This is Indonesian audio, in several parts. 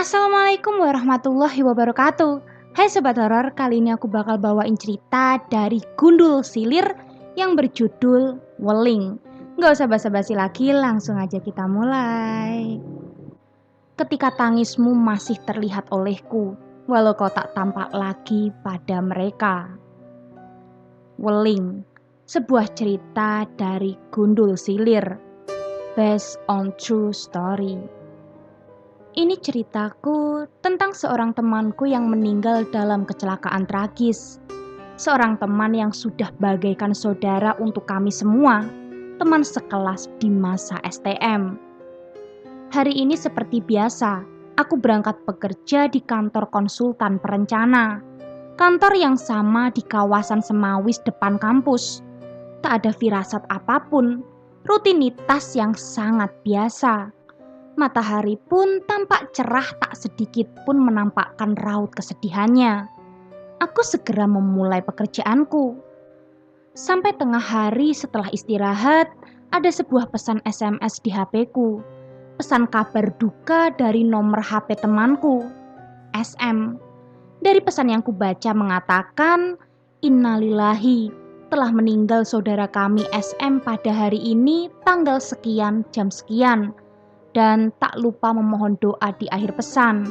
Assalamualaikum warahmatullahi wabarakatuh. Hai Sobat Horor, kali ini aku bakal bawain cerita dari Gundul Silir yang berjudul Weling. Gak usah basa-basi lagi, langsung aja kita mulai. Ketika tangismu masih terlihat olehku, walau kau tak tampak lagi pada mereka. Weling, sebuah cerita dari Gundul Silir, based on true story. Ini ceritaku tentang seorang temanku yang meninggal dalam kecelakaan tragis. Seorang teman yang sudah bagaikan saudara untuk kami semua, teman sekelas di masa STM. Hari ini seperti biasa, aku berangkat bekerja di kantor konsultan perencana. Kantor yang sama di kawasan Semawis depan kampus. Tak ada firasat apapun, rutinitas yang sangat biasa. Matahari pun tampak cerah, tak sedikit pun menampakkan raut kesedihannya. Aku segera memulai pekerjaanku. Sampai tengah hari setelah istirahat, ada sebuah pesan SMS di HP-ku. Pesan kabar duka dari nomor HP temanku, SM. Dari pesan yang kubaca mengatakan, "Innalillahi, telah meninggal saudara kami SM pada hari ini tanggal sekian jam sekian. Dan tak lupa memohon doa di akhir pesan."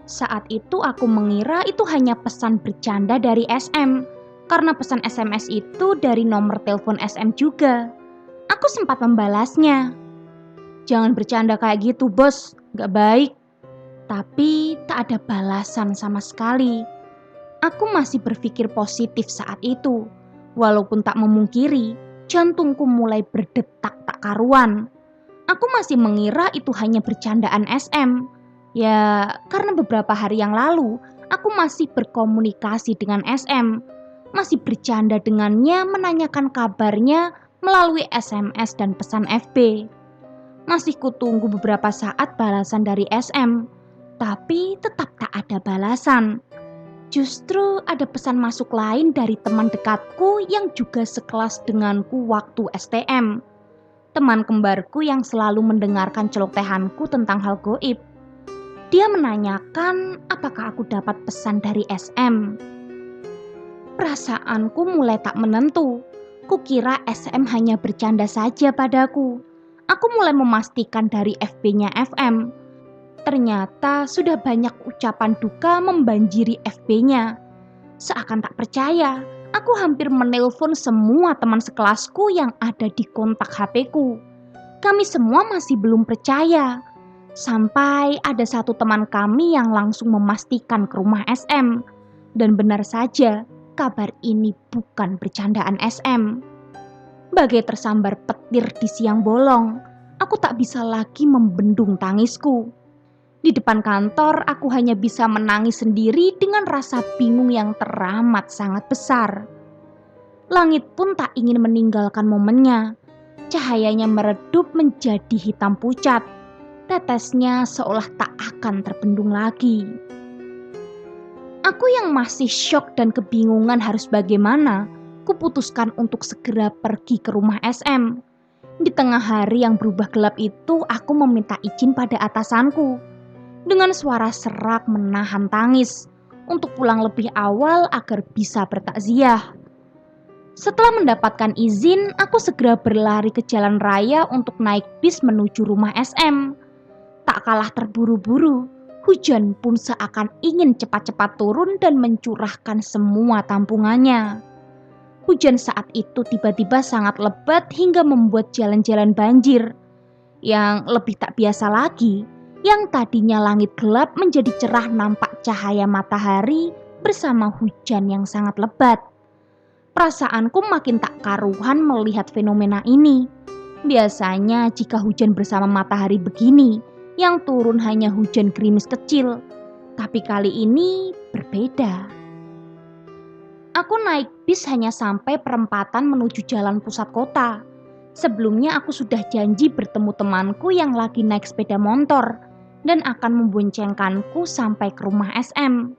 Saat itu aku mengira itu hanya pesan bercanda dari SM, karena pesan SMS itu dari nomor telepon SM juga. Aku sempat membalasnya, "Jangan bercanda kayak gitu bos, gak baik." Tapi tak ada balasan sama sekali. Aku masih berpikir positif saat itu, walaupun tak memungkiri jantungku mulai berdetak tak karuan. Aku masih mengira itu hanya bercandaan SM. Ya, karena beberapa hari yang lalu, aku masih berkomunikasi dengan SM. Masih bercanda dengannya, menanyakan kabarnya melalui SMS dan pesan FB. Masih kutunggu beberapa saat balasan dari SM, tapi tetap tak ada balasan. Justru ada pesan masuk lain dari teman dekatku yang juga sekelas denganku waktu STM. Teman kembarku yang selalu mendengarkan celotehanku tentang hal goib. Dia menanyakan apakah aku dapat pesan dari SM. Perasaanku mulai tak menentu. Kukira SM hanya bercanda saja padaku. Aku mulai memastikan dari FB-nya FM. Ternyata sudah banyak ucapan duka membanjiri FB-nya. Seakan tak percaya, aku hampir menelpon semua teman sekelasku yang ada di kontak HP-ku. Kami semua masih belum percaya. Sampai ada satu teman kami yang langsung memastikan ke rumah SM. Dan benar saja, kabar ini bukan bercandaan SM. Bagai tersambar petir di siang bolong, aku tak bisa lagi membendung tangisku. Di depan kantor, aku hanya bisa menangis sendiri dengan rasa bingung yang teramat sangat besar. Langit pun tak ingin meninggalkan momennya. Cahayanya meredup menjadi hitam pucat. Tetesnya seolah tak akan terbendung lagi. Aku yang masih syok dan kebingungan harus bagaimana, kuputuskan untuk segera pergi ke rumah SM. Di tengah hari yang berubah gelap itu, aku meminta izin pada atasanku. Dengan suara serak menahan tangis, untuk pulang lebih awal agar bisa bertakziah. Setelah mendapatkan izin, aku segera berlari ke jalan raya untuk naik bis menuju rumah SM. Tak kalah terburu-buru, hujan pun seakan ingin cepat-cepat turun dan mencurahkan semua tampungannya. Hujan saat itu tiba-tiba sangat lebat hingga membuat jalan-jalan banjir. Yang lebih tak biasa lagi, yang tadinya langit gelap menjadi cerah, nampak cahaya matahari bersama hujan yang sangat lebat. Perasaanku makin tak karuan melihat fenomena ini. Biasanya jika hujan bersama matahari begini, yang turun hanya hujan gerimis kecil. Tapi kali ini berbeda. Aku naik bis hanya sampai perempatan menuju jalan pusat kota. Sebelumnya aku sudah janji bertemu temanku yang lagi naik sepeda motor dan akan memboncengkanku sampai ke rumah SM.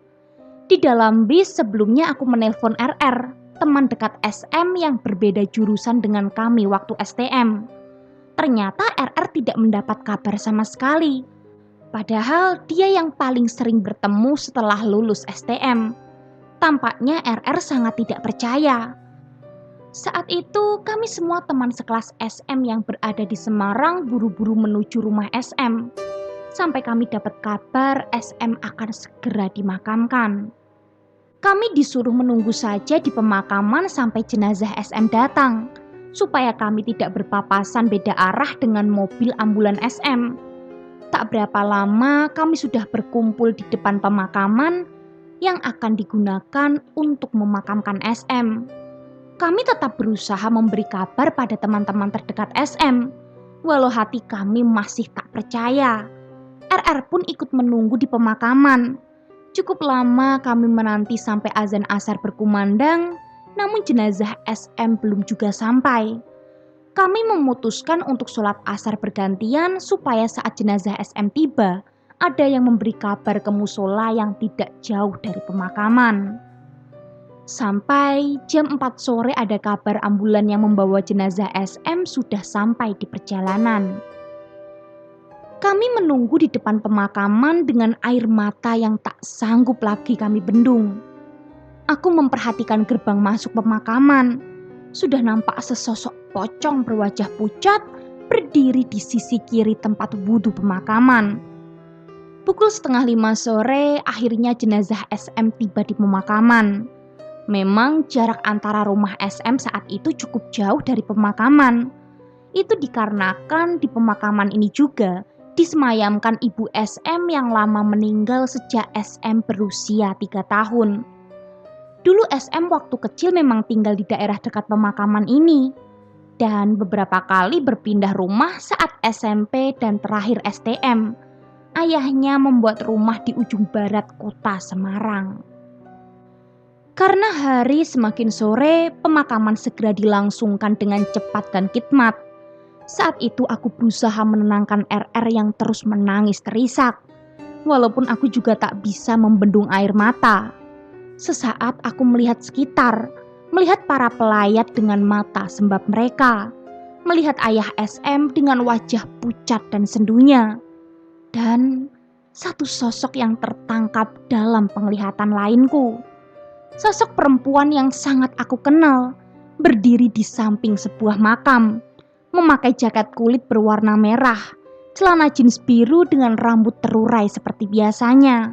Di dalam bis sebelumnya aku menelpon RR, teman dekat SM yang berbeda jurusan dengan kami waktu STM. Ternyata RR tidak mendapat kabar sama sekali. Padahal dia yang paling sering bertemu setelah lulus STM. Tampaknya RR sangat tidak percaya. Saat itu kami semua teman sekelas SM yang berada di Semarang buru-buru menuju rumah SM. Sampai kami dapat kabar SM akan segera dimakamkan. Kami disuruh menunggu saja di pemakaman sampai jenazah SM datang, supaya kami tidak berpapasan beda arah dengan mobil ambulan SM. Tak berapa lama kami sudah berkumpul di depan pemakaman yang akan digunakan untuk memakamkan SM. Kami tetap berusaha memberi kabar pada teman-teman terdekat SM, walau hati kami masih tak percaya. RR pun ikut menunggu di pemakaman. Cukup lama kami menanti sampai azan asar berkumandang, namun jenazah SM belum juga sampai. Kami memutuskan untuk sholat asar bergantian supaya saat jenazah SM tiba, ada yang memberi kabar ke musola yang tidak jauh dari pemakaman. Sampai jam 4 sore ada kabar ambulan yang membawa jenazah SM sudah sampai di perjalanan. Kami menunggu di depan pemakaman dengan air mata yang tak sanggup lagi kami bendung. Aku memperhatikan gerbang masuk pemakaman. Sudah nampak sesosok pocong berwajah pucat berdiri di sisi kiri tempat wudhu pemakaman. Pukul 4:30 sore akhirnya jenazah SM tiba di pemakaman. Memang jarak antara rumah SM saat itu cukup jauh dari pemakaman. Itu dikarenakan di pemakaman ini juga disemayamkan ibu SM yang lama meninggal sejak SM berusia 3 tahun. Dulu SM waktu kecil memang tinggal di daerah dekat pemakaman ini. Dan beberapa kali berpindah rumah saat SMP dan terakhir STM. Ayahnya membuat rumah di ujung barat kota Semarang. Karena hari semakin sore, pemakaman segera dilangsungkan dengan cepat dan khidmat. Saat itu aku berusaha menenangkan RR yang terus menangis terisak. Walaupun aku juga tak bisa membendung air mata. Sesaat aku melihat sekitar, melihat para pelayat dengan mata sembab mereka, melihat ayah SM dengan wajah pucat dan sendunya, dan satu sosok yang tertangkap dalam penglihatan lainku. Sosok perempuan yang sangat aku kenal, berdiri di samping sebuah makam, memakai jaket kulit berwarna merah, celana jeans biru dengan rambut terurai seperti biasanya.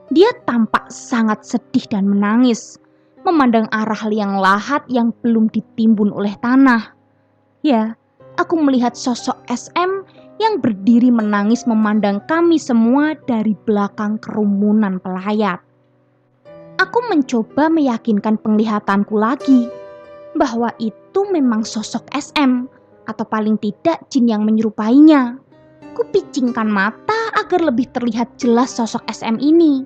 Dia tampak sangat sedih dan menangis, memandang arah liang lahat yang belum ditimbun oleh tanah. Ya, aku melihat sosok SM yang berdiri menangis memandang kami semua dari belakang kerumunan pelayat. Aku mencoba meyakinkan penglihatanku lagi, bahwa itu memang sosok SM, atau paling tidak jin yang menyerupainya. Kupicingkan mata agar lebih terlihat jelas sosok SM ini.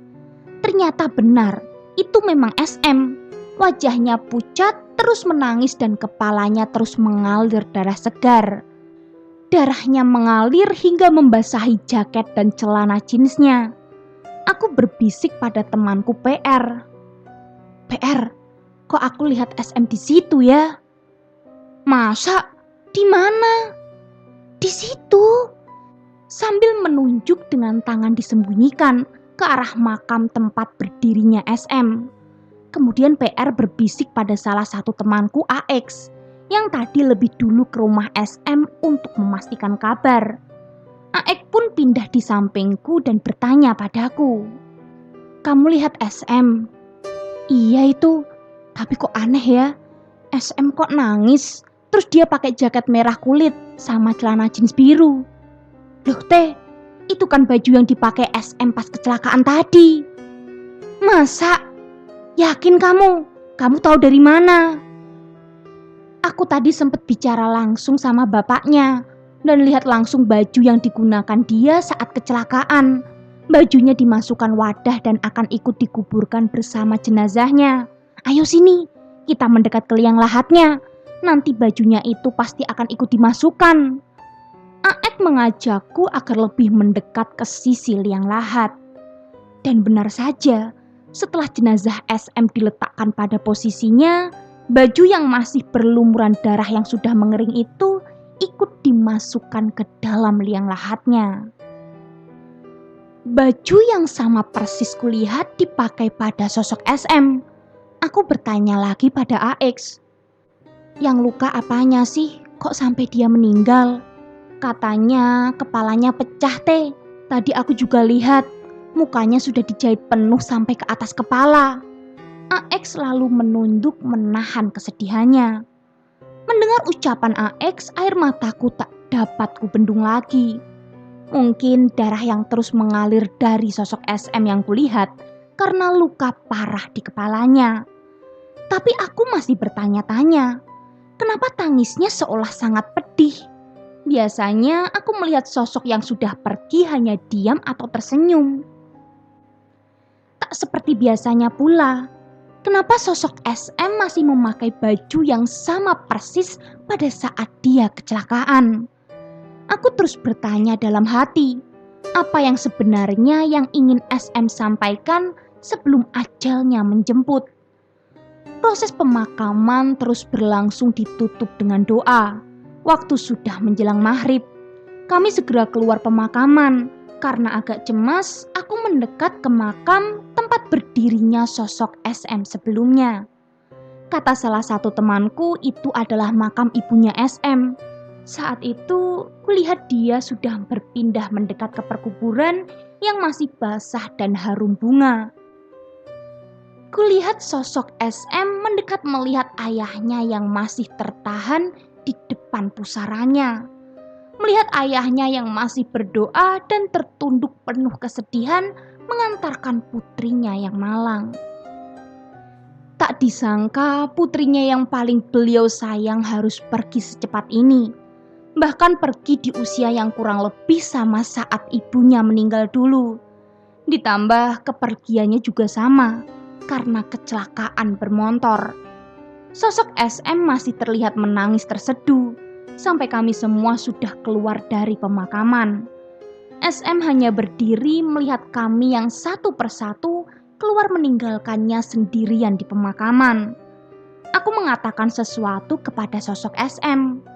Ternyata benar, itu memang SM. Wajahnya pucat, terus menangis dan kepalanya terus mengalir darah segar. Darahnya mengalir hingga membasahi jaket dan celana jeansnya. Aku berbisik pada temanku PR. PR, kok aku lihat SM di situ ya? Masa? Di mana? Di situ. Sambil menunjuk dengan tangan disembunyikan ke arah makam tempat berdirinya SM. Kemudian PR berbisik pada salah satu temanku AX yang tadi lebih dulu ke rumah SM untuk memastikan kabar. AX pun pindah di sampingku dan bertanya padaku, "Kamu lihat SM?" "Iya itu, tapi kok aneh ya, SM kok nangis, terus dia pakai jaket merah kulit sama celana jeans biru." "Loh Teh, itu kan baju yang dipakai SM pas kecelakaan tadi." "Masa? Yakin kamu? Kamu tahu dari mana?" Aku tadi sempat bicara langsung sama bapaknya dan lihat langsung baju yang digunakan dia saat kecelakaan. Bajunya dimasukkan wadah dan akan ikut dikuburkan bersama jenazahnya. "Ayo sini, kita mendekat ke liang lahatnya. Nanti bajunya itu pasti akan ikut dimasukkan." Aek mengajakku agar lebih mendekat ke sisi liang lahat. Dan benar saja, setelah jenazah SM diletakkan pada posisinya, baju yang masih berlumuran darah yang sudah mengering itu ikut dimasukkan ke dalam liang lahatnya. Baju yang sama persis kulihat dipakai pada sosok SM. Aku bertanya lagi pada AX. Yang luka apanya sih? Kok sampai dia meninggal? Katanya kepalanya pecah teh. Tadi aku juga lihat, mukanya sudah dijahit penuh sampai ke atas kepala. AX lalu menunduk menahan kesedihannya. Mendengar ucapan AX, air mataku tak dapat kubendung lagi. Mungkin darah yang terus mengalir dari sosok SM yang kulihat karena luka parah di kepalanya. Tapi aku masih bertanya-tanya, kenapa tangisnya seolah sangat pedih? Biasanya aku melihat sosok yang sudah pergi hanya diam atau tersenyum. Tak seperti biasanya pula, kenapa sosok SM masih memakai baju yang sama persis pada saat dia kecelakaan? Aku terus bertanya dalam hati, apa yang sebenarnya yang ingin SM sampaikan sebelum ajalnya menjemput? Proses pemakaman terus berlangsung ditutup dengan doa. Waktu sudah menjelang maghrib, kami segera keluar pemakaman. Karena agak cemas, aku mendekat ke makam tempat berdirinya sosok SM sebelumnya. Kata salah satu temanku, itu adalah makam ibunya SM. Saat itu, kulihat dia sudah berpindah mendekat ke perkuburan yang masih basah dan harum bunga. Kulihat sosok SM mendekat melihat ayahnya yang masih tertahan di depan pusaranya. Melihat ayahnya yang masih berdoa dan tertunduk penuh kesedihan mengantarkan putrinya yang malang. Tak disangka putrinya yang paling beliau sayang harus pergi secepat ini. Bahkan pergi di usia yang kurang lebih sama saat ibunya meninggal dulu. Ditambah kepergiannya juga sama, karena kecelakaan bermotor. Sosok SM masih terlihat menangis terseduh, sampai kami semua sudah keluar dari pemakaman. SM hanya berdiri melihat kami yang satu persatu keluar meninggalkannya sendirian di pemakaman. Aku mengatakan sesuatu kepada sosok SM.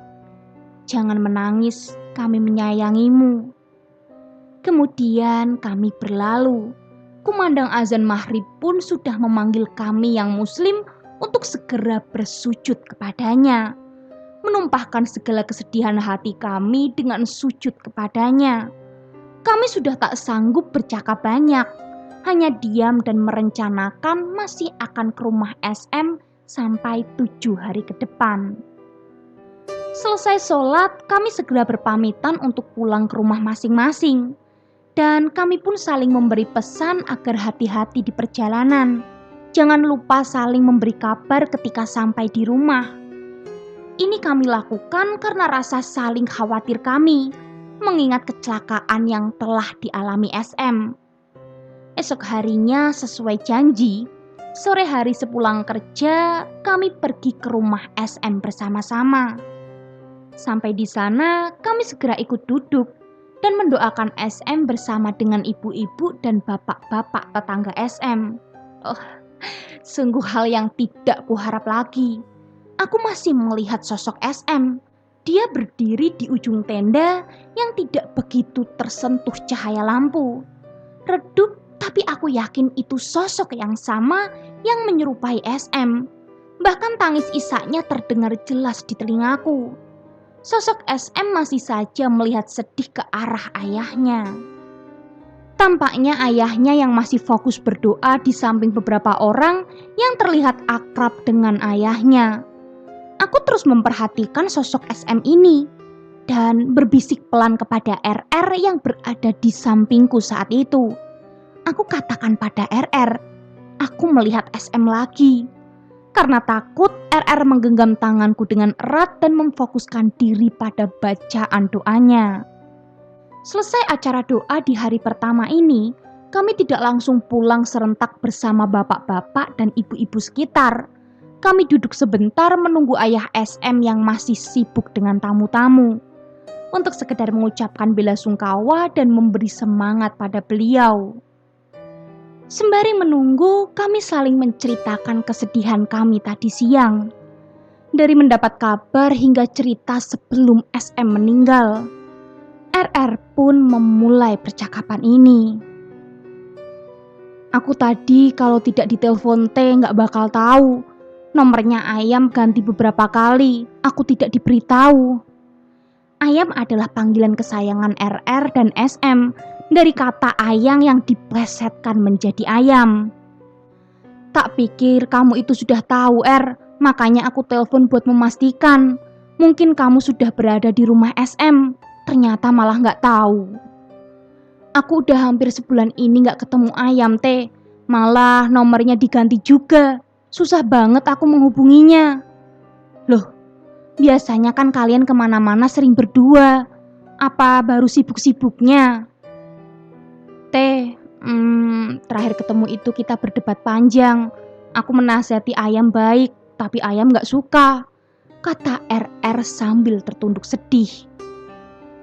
Jangan menangis, kami menyayangimu. Kemudian kami berlalu. Kumandang azan maghrib pun sudah memanggil kami yang muslim untuk segera bersujud kepadanya. Menumpahkan segala kesedihan hati kami dengan sujud kepadanya. Kami sudah tak sanggup bercakap banyak. Hanya diam dan merencanakan masih akan ke rumah SM sampai 7 hari ke depan. Selesai sholat, kami segera berpamitan untuk pulang ke rumah masing-masing. Dan kami pun saling memberi pesan agar hati-hati di perjalanan. Jangan lupa saling memberi kabar ketika sampai di rumah. Ini kami lakukan karena rasa saling khawatir kami, mengingat kecelakaan yang telah dialami SM. Esok harinya sesuai janji, sore hari sepulang kerja, kami pergi ke rumah SM bersama-sama. Sampai di sana, kami segera ikut duduk dan mendoakan SM bersama dengan ibu-ibu dan bapak-bapak tetangga SM. Oh, sungguh hal yang tidak kuharap lagi. Aku masih melihat sosok SM. Dia berdiri di ujung tenda yang tidak begitu tersentuh cahaya lampu. Redup, tapi aku yakin itu sosok yang sama yang menyerupai SM. Bahkan tangis isaknya terdengar jelas di telingaku. Sosok SM masih saja melihat sedih ke arah ayahnya. Tampaknya ayahnya yang masih fokus berdoa di samping beberapa orang yang terlihat akrab dengan ayahnya. Aku terus memperhatikan sosok SM ini dan berbisik pelan kepada RR yang berada di sampingku saat itu. Aku katakan pada RR, aku melihat SM lagi. Karena takut, RR menggenggam tanganku dengan erat dan memfokuskan diri pada bacaan doanya. Selesai acara doa di hari pertama ini, kami tidak langsung pulang serentak bersama bapak-bapak dan ibu-ibu sekitar. Kami duduk sebentar menunggu ayah SM yang masih sibuk dengan tamu-tamu. Untuk sekedar mengucapkan bela sungkawa dan memberi semangat pada beliau. Sembari menunggu, kami saling menceritakan kesedihan kami tadi siang. Dari mendapat kabar hingga cerita sebelum SM meninggal, RR pun memulai percakapan ini. Aku tadi kalau tidak ditelepon T nggak bakal tahu. Nomornya Ayam ganti beberapa kali, aku tidak diberitahu. Ayam adalah panggilan kesayangan RR dan SM dari kata ayang yang diplesetkan menjadi ayam. Tak pikir kamu itu sudah tahu, R, makanya aku telepon buat memastikan. Mungkin kamu sudah berada di rumah SM, ternyata malah nggak tahu. Aku udah hampir sebulan ini nggak ketemu Ayam, T. Malah nomornya diganti juga. Susah banget aku menghubunginya. Loh, biasanya kan kalian kemana-mana sering berdua. Apa baru sibuk-sibuknya? Terakhir ketemu itu kita berdebat panjang. Aku menasihati Ayam baik, tapi Ayam gak suka. Kata RR sambil tertunduk sedih.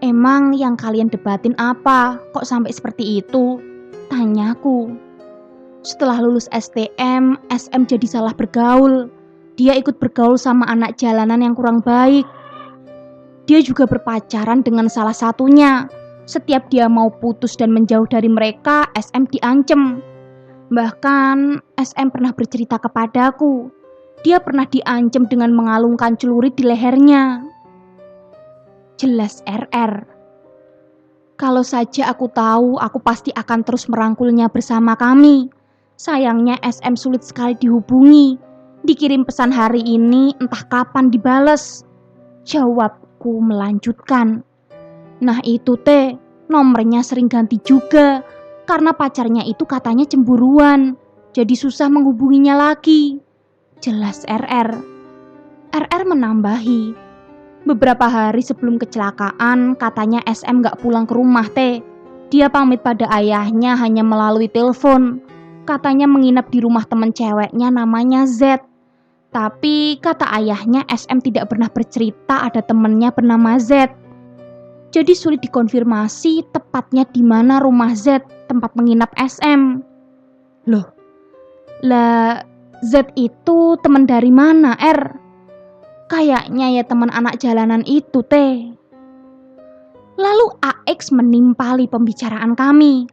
Emang yang kalian debatin apa? Kok sampai seperti itu? Tanyaku. Setelah lulus STM, SM jadi salah bergaul. Dia ikut bergaul sama anak jalanan yang kurang baik. Dia juga berpacaran dengan salah satunya. Setiap dia mau putus dan menjauh dari mereka, SM diancem. Bahkan SM pernah bercerita kepadaku. Dia pernah diancem dengan mengalungkan celurit di lehernya. Jelas RR. Kalau saja aku tahu, aku pasti akan terus merangkulnya bersama kami. Sayangnya SM sulit sekali dihubungi. Dikirim pesan hari ini, entah kapan dibales. Jawabku melanjutkan. Nah itu T, nomornya sering ganti juga. Karena pacarnya itu katanya cemburuan. Jadi susah menghubunginya lagi. Jelas RR. RR menambahi. Beberapa hari sebelum kecelakaan, katanya SM gak pulang ke rumah T. Dia pamit pada ayahnya hanya melalui telepon. Katanya menginap di rumah teman ceweknya namanya Z. Tapi kata ayahnya SM tidak pernah bercerita ada temannya bernama Z. Jadi sulit dikonfirmasi tepatnya di mana rumah Z tempat menginap SM. Loh, lah Z itu teman dari mana R? Kayaknya ya teman anak jalanan itu Teh. Lalu AX menimpali pembicaraan kami.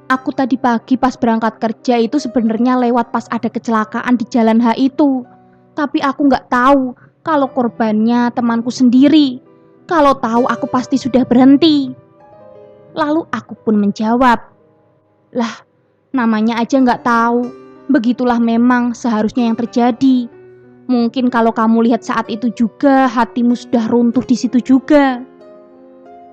Aku tadi pagi pas berangkat kerja itu sebenarnya lewat pas ada kecelakaan di jalan H itu. Tapi aku gak tahu kalau korbannya temanku sendiri. Kalau tahu aku pasti sudah berhenti. Lalu aku pun menjawab. Lah, namanya aja gak tahu. Begitulah memang seharusnya yang terjadi. Mungkin kalau kamu lihat saat itu juga hatimu sudah runtuh di situ juga.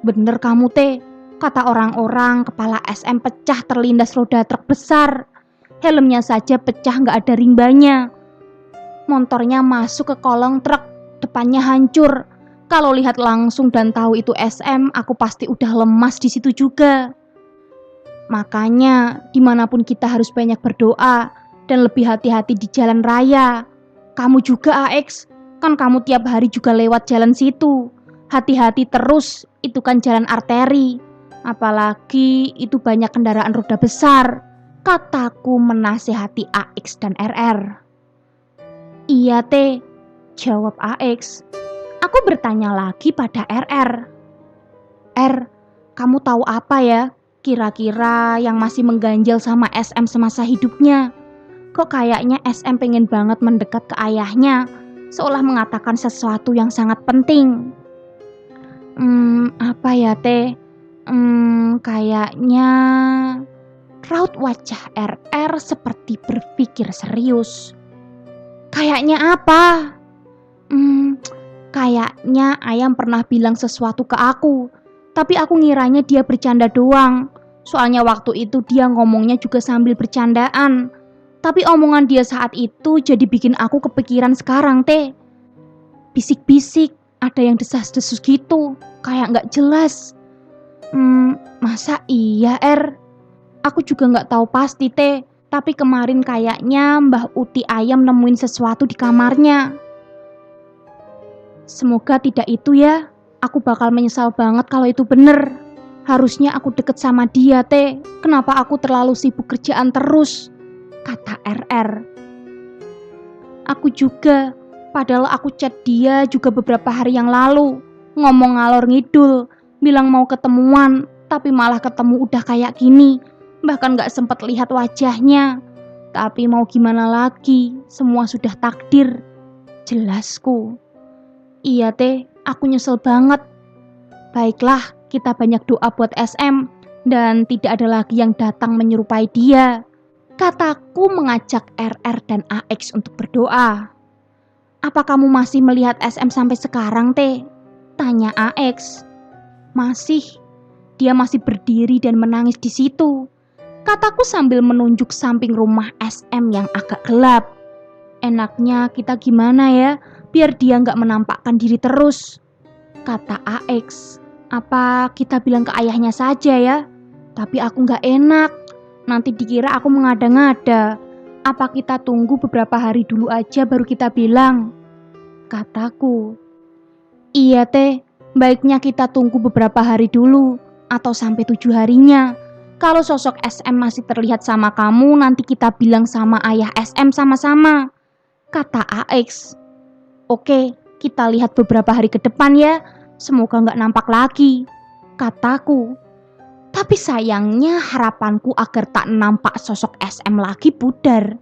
Bener kamu Teh. Kata orang-orang, kepala SM pecah terlindas roda truk besar. Helmnya saja pecah gak ada rimbanya. Motornya masuk ke kolong truk, depannya hancur. Kalau lihat langsung dan tahu itu SM, aku pasti udah lemas di situ juga. Makanya, dimanapun kita harus banyak berdoa dan lebih hati-hati di jalan raya. Kamu juga AX, kan kamu tiap hari juga lewat jalan situ. Hati-hati terus, itu kan jalan arteri. Apalagi itu banyak kendaraan roda besar, kataku menasehati AX dan RR. Iya Teh, jawab AX. Aku bertanya lagi pada RR. R, kamu tahu apa ya kira-kira yang masih mengganjal sama SM semasa hidupnya? Kok kayaknya SM pengen banget mendekat ke ayahnya, seolah mengatakan sesuatu yang sangat penting. Apa ya Teh? Kayaknya raut wajah RR seperti berpikir serius. Kayaknya apa? Kayaknya Ayam pernah bilang sesuatu ke aku, tapi aku ngiranya dia bercanda doang. Soalnya waktu itu dia ngomongnya juga sambil bercandaan. Tapi omongan dia saat itu jadi bikin aku kepikiran sekarang Teh. Bisik-bisik, ada yang desas-desus gitu, kayak gak jelas. Masa iya R? Aku juga gak tahu pasti Teh. Tapi kemarin kayaknya Mbah Uti Ayam nemuin sesuatu di kamarnya. Semoga tidak itu ya. Aku bakal menyesal banget kalau itu bener. Harusnya aku deket sama dia Teh. Kenapa aku terlalu sibuk kerjaan terus? Kata RR. Aku juga. Padahal aku chat dia juga beberapa hari yang lalu. Ngomong ngalor ngidul. Bilang mau ketemuan, tapi malah ketemu udah kayak gini. Bahkan gak sempat lihat wajahnya. Tapi mau gimana lagi, semua sudah takdir. Jelasku. Iya teh, aku nyesel banget. Baiklah, kita banyak doa buat SM. Dan tidak ada lagi yang datang menyerupai dia. Kataku mengajak RR dan AX untuk berdoa. Apa kamu masih melihat SM sampai sekarang teh? Tanya AX. Masih. Dia masih berdiri dan menangis di situ. Kataku sambil menunjuk samping rumah SM yang agak gelap. Enaknya kita gimana ya, biar dia gak menampakkan diri terus. Kata AX. Apa kita bilang ke ayahnya saja ya? Tapi aku gak enak. Nanti dikira aku mengada-ngada. Apa kita tunggu beberapa hari dulu aja baru kita bilang? Kataku. Iya teh, baiknya kita tunggu beberapa hari dulu. Atau sampai 7 harinya. Kalau sosok SM masih terlihat sama kamu, nanti kita bilang sama ayah SM sama-sama. Kata AX. Oke, kita lihat beberapa hari ke depan ya. Semoga gak nampak lagi. Kataku. Tapi sayangnya harapanku agar tak nampak sosok SM lagi pudar.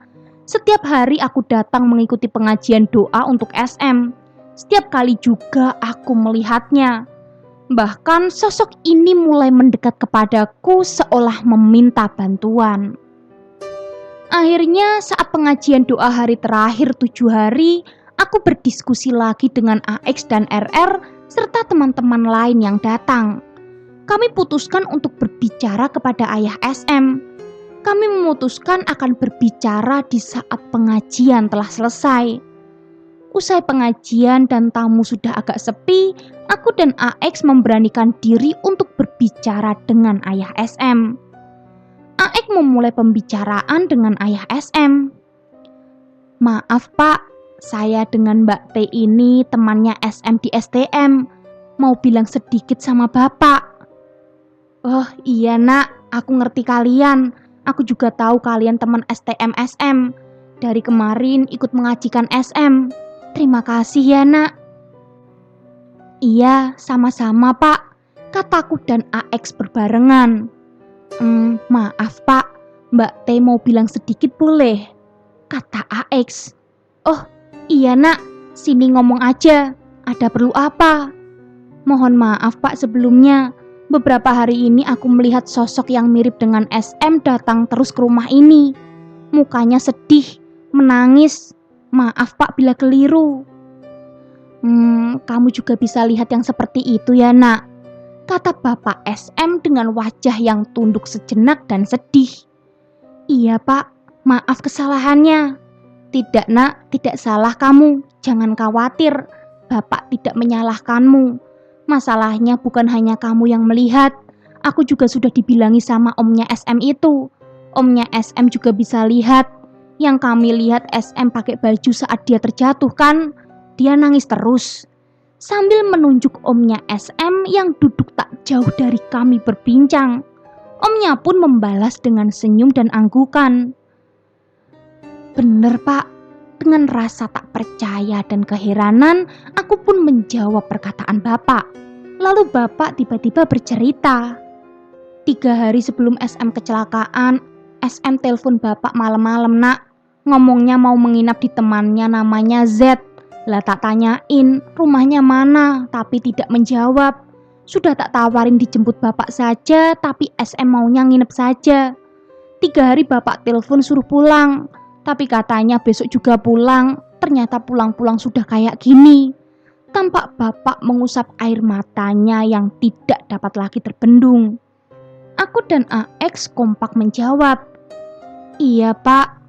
Setiap hari aku datang mengikuti pengajian doa untuk SM. Setiap kali juga aku melihatnya. Bahkan sosok ini mulai mendekat kepadaku seolah meminta bantuan. Akhirnya saat pengajian doa hari terakhir 7 hari, aku berdiskusi lagi dengan AX dan RR serta teman-teman lain yang datang. Kami putuskan untuk berbicara kepada ayah SM. Kami memutuskan akan berbicara di saat pengajian telah selesai. Usai pengajian dan tamu sudah agak sepi, aku dan AX memberanikan diri untuk berbicara dengan ayah SM. AX memulai pembicaraan dengan ayah SM. Maaf pak, saya dengan Mbak T ini temannya SM di STM. Mau bilang sedikit sama bapak. Oh iya nak, aku ngerti kalian. Aku juga tahu kalian teman STM SM. Dari kemarin ikut mengajikan SM. Terima kasih ya nak. Iya, sama-sama pak, kataku dan AX berbarengan. Maaf pak, Mbak T mau bilang sedikit boleh? Kata AX. Oh iya nak, sini ngomong aja. Ada perlu apa? Mohon maaf pak sebelumnya. Beberapa hari ini aku melihat sosok yang mirip dengan SM datang terus ke rumah ini. Mukanya sedih, menangis. Maaf pak bila keliru. Kamu juga bisa lihat yang seperti itu ya nak, kata bapak SM dengan wajah yang tunduk sejenak dan sedih. Iya pak, maaf kesalahannya. Tidak nak, tidak salah kamu. Jangan khawatir, bapak tidak menyalahkanmu. Masalahnya bukan hanya kamu yang melihat. Aku juga sudah dibilangi sama omnya SM itu. Omnya SM juga bisa lihat. Yang kami lihat SM pakai baju saat dia terjatuh kan. Dia nangis terus. Sambil menunjuk omnya SM yang duduk tak jauh dari kami berbincang. Omnya pun membalas dengan senyum dan anggukan. Bener pak. Dengan rasa tak percaya dan keheranan, aku pun menjawab perkataan bapak. Lalu bapak tiba-tiba bercerita. 3 hari sebelum SM kecelakaan, SM telepon bapak malam-malam nak. Ngomongnya mau menginap di temannya namanya Z. Lah tak tanyain rumahnya mana, tapi tidak menjawab. Sudah tak tawarin dijemput bapak saja, tapi SM maunya nginep saja. 3 hari bapak telepon suruh pulang. Tapi katanya besok juga pulang. Ternyata pulang-pulang sudah kayak gini. Tampak bapak mengusap air matanya yang tidak dapat lagi terbendung. Aku dan AX kompak menjawab. Iya pak.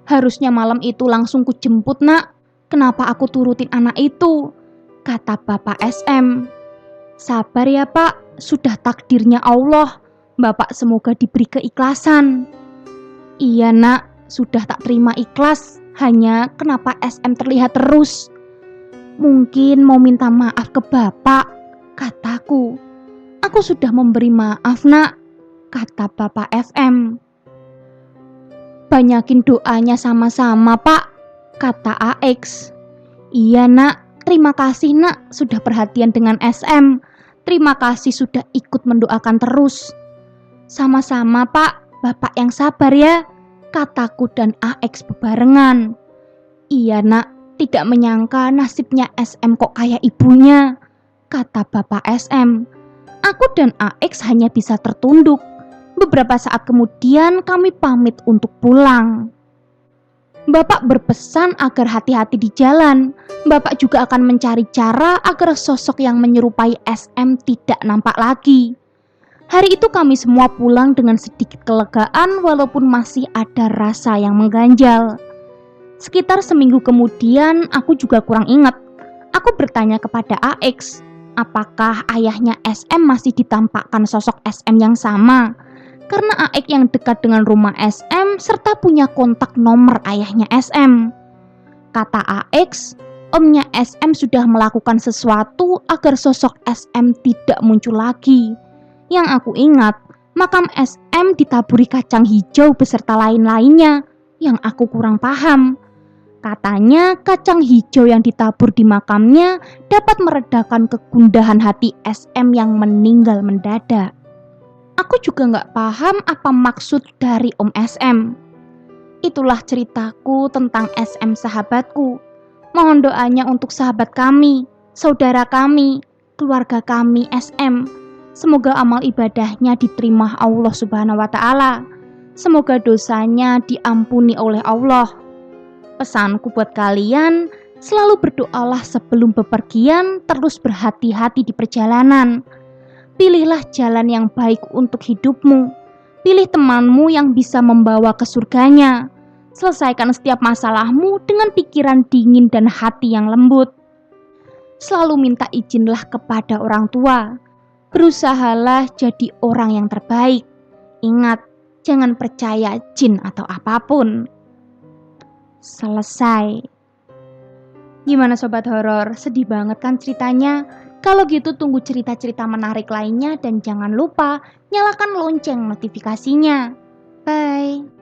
Harusnya malam itu langsung kujemput nak. Kenapa aku turutin anak itu? Kata bapak SM. Sabar ya pak. Sudah takdirnya Allah. Bapak semoga diberi keikhlasan. Iya nak. Sudah tak terima ikhlas, hanya kenapa SM terlihat terus. Mungkin mau minta maaf ke bapak, kataku. Aku sudah memberi maaf nak, kata bapak FM. Banyakin doanya sama-sama pak, kata AX. Iya nak, terima kasih nak sudah perhatian dengan SM. Terima kasih sudah ikut mendoakan terus. Sama-sama Pak, Bapak yang sabar ya, kataku dan AX bebarengan. Iya nak, tidak menyangka nasibnya SM kok kayak ibunya, kata Bapak SM. Aku dan AX hanya bisa tertunduk. Beberapa saat kemudian kami pamit untuk pulang. Bapak berpesan agar hati-hati di jalan. Bapak juga akan mencari cara agar sosok yang menyerupai SM tidak nampak lagi. Hari itu kami semua pulang dengan sedikit kelegaan walaupun masih ada rasa yang mengganjal. Sekitar seminggu kemudian aku juga kurang ingat. Aku bertanya kepada AX, apakah ayahnya SM masih ditampakkan sosok SM yang sama? Karena AX yang dekat dengan rumah SM serta punya kontak nomor ayahnya SM. Kata AX, omnya SM sudah melakukan sesuatu agar sosok SM tidak muncul lagi. Yang aku ingat, makam SM ditaburi kacang hijau beserta lain-lainnya yang aku kurang paham. Katanya kacang hijau yang ditabur di makamnya dapat meredakan kegundahan hati SM yang meninggal mendadak. Aku juga gak paham apa maksud dari Om SM. Itulah ceritaku tentang SM sahabatku. Mohon doanya untuk sahabat kami, saudara kami, keluarga kami SM. Semoga amal ibadahnya diterima Allah Subhanahu wa Ta'ala. Semoga dosanya diampuni oleh Allah. Pesanku buat kalian, selalu berdoalah sebelum bepergian, terus berhati-hati di perjalanan. Pilihlah jalan yang baik untuk hidupmu. Pilih temanmu yang bisa membawa ke surganya. Selesaikan setiap masalahmu dengan pikiran dingin dan hati yang lembut. Selalu minta izinlah kepada orang tua. Berusahalah jadi orang yang terbaik. Ingat, jangan percaya jin atau apapun. Selesai. Gimana sobat horor? Sedih banget kan ceritanya? Kalau gitu tunggu cerita-cerita menarik lainnya dan jangan lupa nyalakan lonceng notifikasinya. Bye.